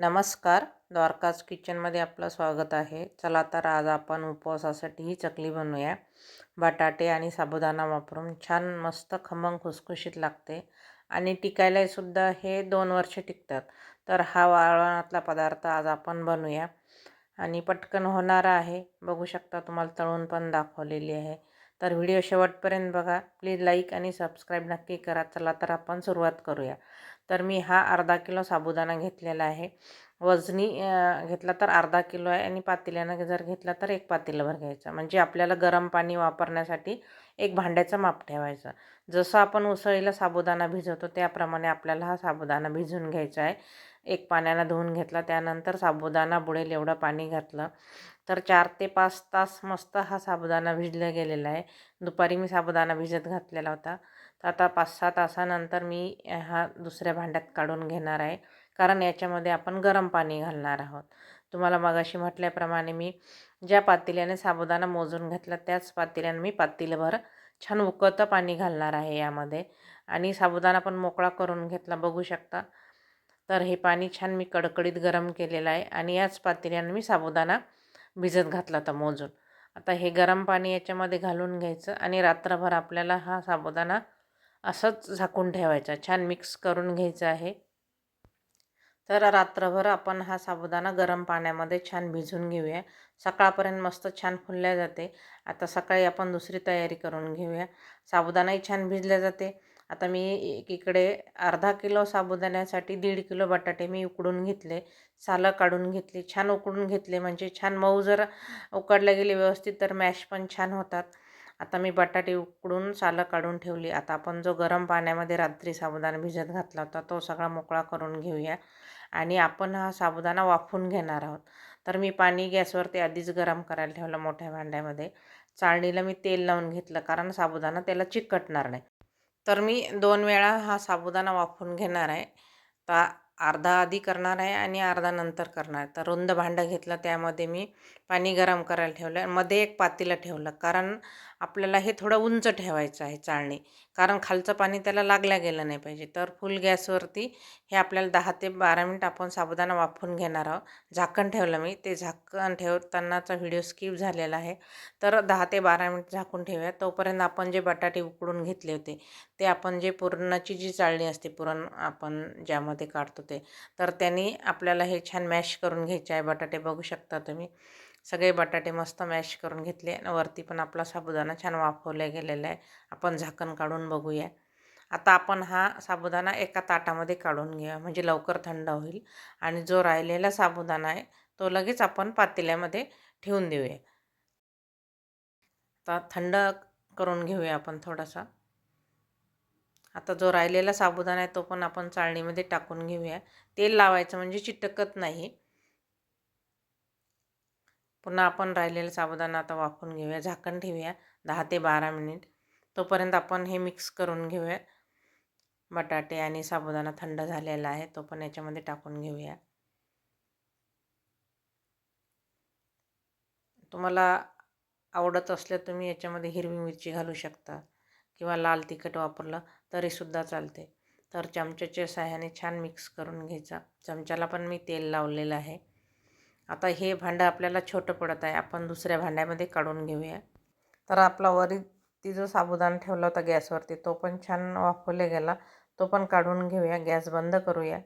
नमस्कार. द्वारकाज किचनमध्ये आपलं स्वागत आहे. चला तर आज आपण उपवासासाठी ही चकली बनवूया. बटाटे आणि साबुदाणा वापरून छान मस्त खमंग खुसखुशीत लागते आणि टिकायला सुद्धा हे 2 वर्ष टिकतात. तर हा वाळवणातला पदार्थ आज आपण बनवूया आणि पटकन होणारा आहे. बघू शकता, तुम्हाला तळून पण दाखवलेली आहे. तर व्हिडिओ शेवटपर्यंत बघा. प्लीज लाईक आणि सबस्क्राईब नक्की करा. चला तर आपण सुरुवात करूया. तर मी हा अर्धा किलो साबुदाणा घेतलेला आहे. वजनी घेतला तर अर्धा किलो आहे आणि पातेल्यानं जर घेतला तर 1 पातेलभर घ्यायचा. म्हणजे आपल्याला गरम पाणी वापरण्यासाठी एक भांड्याचं माप ठेवायचं. जसं आपण उसळीला साबुदाणा भिजवतो त्याप्रमाणे आपल्याला हा साबुदाणा भिजवून घ्यायचा आहे. 1 पाण्यानं धुवून घेतला, त्यानंतर साबुदाणा बुडेल एवढं पाणी घातलं. तर 4 ते 5 तास मस्त हा साबुदाणा भिजला गेलेला आहे. दुपारी मी साबुदाणा भिजत घातलेला होता. तर आता 5-6 तासानंतर मी हा दुसऱ्या भांड्यात काढून घेणार आहे. कारण याच्यामध्ये आपण गरम पाणी घालणार आहोत. तुम्हाला मगाशी म्हटल्याप्रमाणे मी ज्या पातेल्याने साबुदाणा मोजून घेतला त्याच पातेल्याने मी पातेलभर छान उकळतं पाणी घालणार आहे यामध्ये. आणि साबुदाणा पण मोकळा करून घेतला, बघू शकता. तर हे पाणी छान मी कडकडीत गरम केलेलं आहे आणि याच पातेल्याने मी साबुदाणा भिजत घातला होता मोजून. आता हे गरम पाणी याच्यामध्ये घालून घ्यायचं आणि रात्रभर आपल्याला हा साबुदाणा असंच झाकून ठेवायचा. छान मिक्स करून घ्यायचं आहे. तर रात्रभर आपण हा साबुदाणा गरम पाण्यामध्ये छान भिजवून घेऊया. सकाळपर्यंत मस्त छान फुलल्या जाते. आता सकाळी आपण दुसरी तयारी करून घेऊया. साबुदाणाही छान भिजल्या जाते. आता मी एकीकडे अर्धा किलो साबुदाण्यासाठी 1.5 किलो बटाटे मी उकडून घेतले. सालं काढून घेतली, छान उकडून घेतले. म्हणजे छान मऊ जर उकडले गेले व्यवस्थित तर मॅश पण छान होतात. आता मी बटाटे उकडून सालं काढून ठेवली. आता आपण जो गरम पाण्यामध्ये रात्री साबुदाणा भिजत घातला होता तो सगळा मोकळा करून घेऊया आणि आपण हा साबुदाणा वाफवून घेणार आहोत. तर मी पाणी गॅसवरती आधीच गरम करायला ठेवलं मोठ्या भांड्यामध्ये. चाळणीला मी तेल लावून घेतलं कारण साबुदाणा त्याला चिकटणार नाही. तर मी 2 वेळा हा साबुदाणा वाफवून घेणार आहे. तर अर्धा आधी करणार आहे आणि अर्धा नंतर करणार आहे. तर रुंद भांडं घेतलं, त्यामध्ये मी पाणी गरम करायला ठेवलं. मध्ये एक पातेलं ठेवलं कारण आपल्याला हे थोडं उंच ठेवायचं आहे चाळणी. कारण खालचं पाणी त्याला लागलं गेलं नाही पाहिजे. तर फुल गॅसवरती हे आपल्याला 10 ते 12 मिनिट आपण साबुदाणा वाफवून घेणार आहोत. झाकण ठेवलं मी. ते झाकण ठेवतानाचा व्हिडिओ स्किप झालेला आहे. तर 10 ते 12 मिनिट झाकून ठेवूया. तोपर्यंत आपण जे बटाटे उकडून घेतले होते ते आपण जे पुरणाची जी चाळणी असते, पुरण आपण ज्यामध्ये काढतो ते, तर त्यांनी आपल्याला हे छान मॅश करून घ्यायचे आहे बटाटे. बघू शकता तुम्ही. सगळे बटाटे मस्त मॅश करून घेतले आणि वरती पण आपला साबुदाणा छान वाफवला गेलेला आहे. आपण झाकण काढून बघूया. आता आपण हा साबुदाणा एका ताटामध्ये काढून घेऊया म्हणजे लवकर थंड होईल आणि जो राहिलेला साबुदाणा आहे तो लगेच आपण पातेल्यामध्ये ठेवून देऊया. आता थंड करून घेऊया आपण थोडासा. आता जो राहिलेला साबुदाणा आहे तो पण आपण चाळणीमध्ये टाकून घेऊया. तेल लावायचं म्हणजे चिटकत नाही. पुन्हा आपण राहिलेला साबुदाणा आता वाफवून घेऊया. झाकण ठेवूया 10 ते 12 मिनिट. तोपर्यंत आपण हे मिक्स करून घेऊया. बटाटे आणि साबुदाणा थंड झालेला आहे तो पण याच्यामध्ये टाकून घेऊया. तुम्हाला आवडत असलं तुम्ही याच्यामध्ये हिरवी मिरची घालू शकता किंवा लाल तिखट वापरलं तरीसुद्धा चालते. तर चमच्याच्या सहाय्याने छान मिक्स करून घ्यायचा. चमच्याला पण मी तेल लावलेलं आहे. आता हे भांडं आपल्याला छोटं पडत आहे. आपण दुसऱ्या भांड्यामध्ये काढून घेऊया. तर आपला वरती जो साबुदाणा ठेवला होता गॅसवरती तो पण छान वाफवला गेला. तो पण काढून घेऊया. गॅस बंद करूया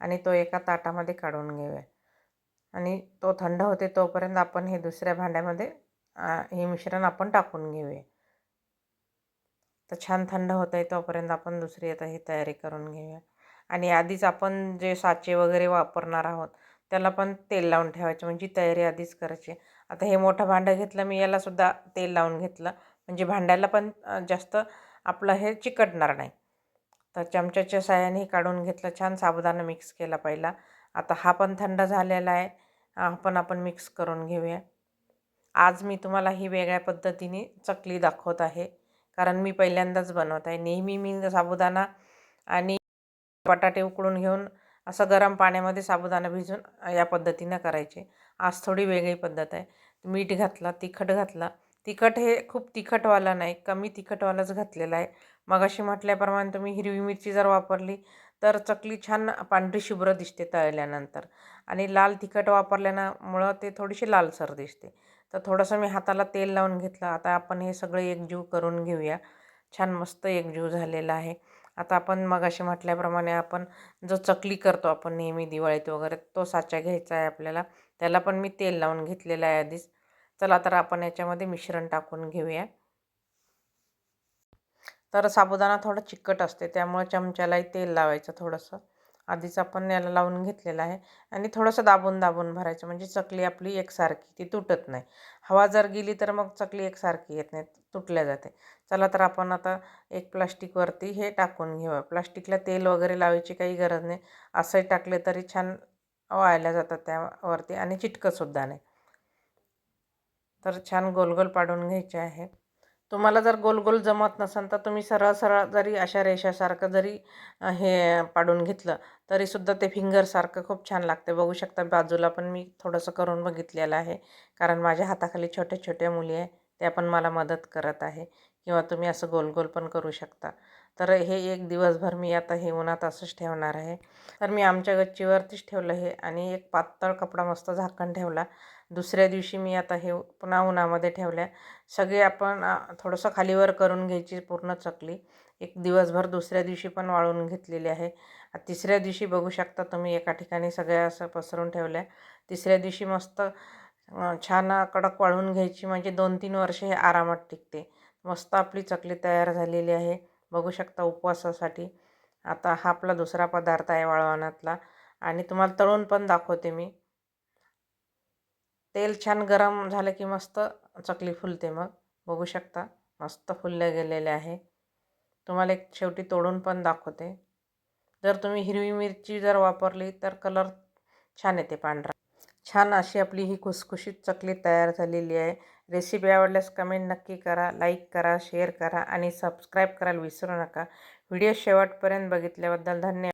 आणि तो एका ताटामध्ये काढून घेऊया. आणि तो थंड होते तोपर्यंत आपण हे दुसऱ्या भांड्यामध्ये हे मिश्रण आपण टाकून घेऊया. तर छान थंड होत आहे तोपर्यंत आपण दुसरी आता ही तयारी करून घेऊया. आणि आधीच आपण जे साचे वगैरे वापरणार आहोत त्याला पण तेल लावून ठेवायचं, म्हणजे तयारी आधीच करायची. आता हे मोठं भांडं घेतलं मी, यालासुद्धा तेल लावून घेतलं म्हणजे भांड्याला पण जास्त आपलं हे चिकटणार नाही. तर चमच्याच्या साहाय्याने काढून घेतलं. छान साबुदाणा मिक्स केला पहिला. आता हा पण थंड झालेला आहे. आपण मिक्स करून घेऊया. आज मी तुम्हाला ही वेगळ्या पद्धतीने चकली दाखवत आहे कारण मी पहिल्यांदाच बनवत आहे. नेहमी मी साबुदाणा आणि बटाटे उकडून घेऊन असं गरम पाण्यामध्ये साबुदाणा भिजून या पद्धतीनं करायचे. आज थोडी वेगळी पद्धत आहे. मीठ घातलं, तिखट घातलं. तिखट हे खूप तिखटवालं नाही, कमी तिखटवालंच घातलेलं आहे. मगाशी म्हटल्याप्रमाणे तुम्ही हिरवी मिरची जर वापरली तर चकली छान पांढरी शुभ्र दिसते तळल्यानंतर. आणि लाल तिखट वापरल्यामुळं ते थोडीशी लालसर दिसते. तर थोडंसं मी हाताला तेल लावून घेतलं. आता आपण हे सगळं एकजीव करून घेऊया. छान मस्त एकजीव झालेला आहे. आता आपण मगाशी म्हटल्याप्रमाणे आपण जो चकली करतो आपण नेहमी दिवाळीत वगैरे, तो साचा घ्यायचा आहे आपल्याला. त्याला पण मी तेल लावून घेतलेलं आहे आधीच. चला तर आपण याच्यामध्ये मिश्रण टाकून घेऊया. तर साबुदाणा थोडा चिकट असते, त्यामुळे चमच्यालाही तेल लावायचं थोडंसं. आधीच आपण याला लावून घेतलेलं आहे आणि थोडंसं दाबून दाबून भरायचं, म्हणजे चकली आपली एकसारखी ती तुटत नाही. हवा जर गेली तर मग चकली एकसारखी येत नाही, तुटल्या जाते. चला तर आपण आता एक प्लास्टिकवरती हे टाकून घेऊया. प्लास्टिकला तेल वगैरे लावायची काही गरज नाही. असंही टाकले तरी छान वाळल्या जातात त्यावरती आणि चिटकतसुद्धा नाही. तर छान गोल गोल पाडून घ्यायचे आहे. तुम्हाला जर गोल गोल जमत नसेल तर तुम्ही सरळ सरळ जरी अशा रेषासारखं जरी हे पाडून घेतलं तरीसुद्धा ते फिंगरसारखं खूप छान लागते. बघू शकता बाजूला पण मी थोडंसं करून बघितलेलं आहे, कारण माझ्या हाताखाली छोट्या छोट्या मुली आहे, त्या पण मला मदत करत आहे. किंवा तुम्ही असं गोल गोल पण करू शकता. तर हे एक दिवसभर मी आता हे उन्हात असंच ठेवणार आहे. तर मी आमच्या गच्चीवरतीच ठेवलं हे आणि एक पातळ कपडा मस्त झाकण ठेवला. दुसऱ्या दिवशी मी आता हे पुन्हा उन्हामध्ये ठेवल्या. सगळे आपण थोडंसं खालीवर करून घ्यायची पूर्ण चकली. एक दिवसभर दुसऱ्या दिवशी पण वाळून घेतलेली आहे. तिसऱ्या दिवशी बघू शकता तुम्ही एका ठिकाणी सगळ्या असं पसरून ठेवल्या. तिसऱ्या दिवशी मस्त छान कडक वाळून घ्यायची, म्हणजे 2-3 वर्ष हे आरामात टिकते. मस्त आपली चकली तयार झालेली आहे. बघू शकता उपवासासाठी. आता हा आपला दुसरा पदार्थ आहे वाळवणातला आणि तुम्हाला तळून पण दाखवते मी. तेल छान गरम झालं की मस्त चकली फुलते. मग बघू शकता मस्त फुलल्या गेलेले आहे. तुम्हाला एक शेवटी तोडून पण दाखवते. जर तुम्ही हिरवी मिरची जर वापरली तर कलर छान येते पांढरा. छान अशी आपली ही खुसखुशीत चकली तयार झालेली आहे. रेसिपी आवडल्यास कमेंट नक्की करा, लाईक करा, शेअर करा आणि सबस्क्राईब करायला विसरू नका. व्हिडिओ शेवटपर्यंत बघितल्याबद्दल धन्यवाद.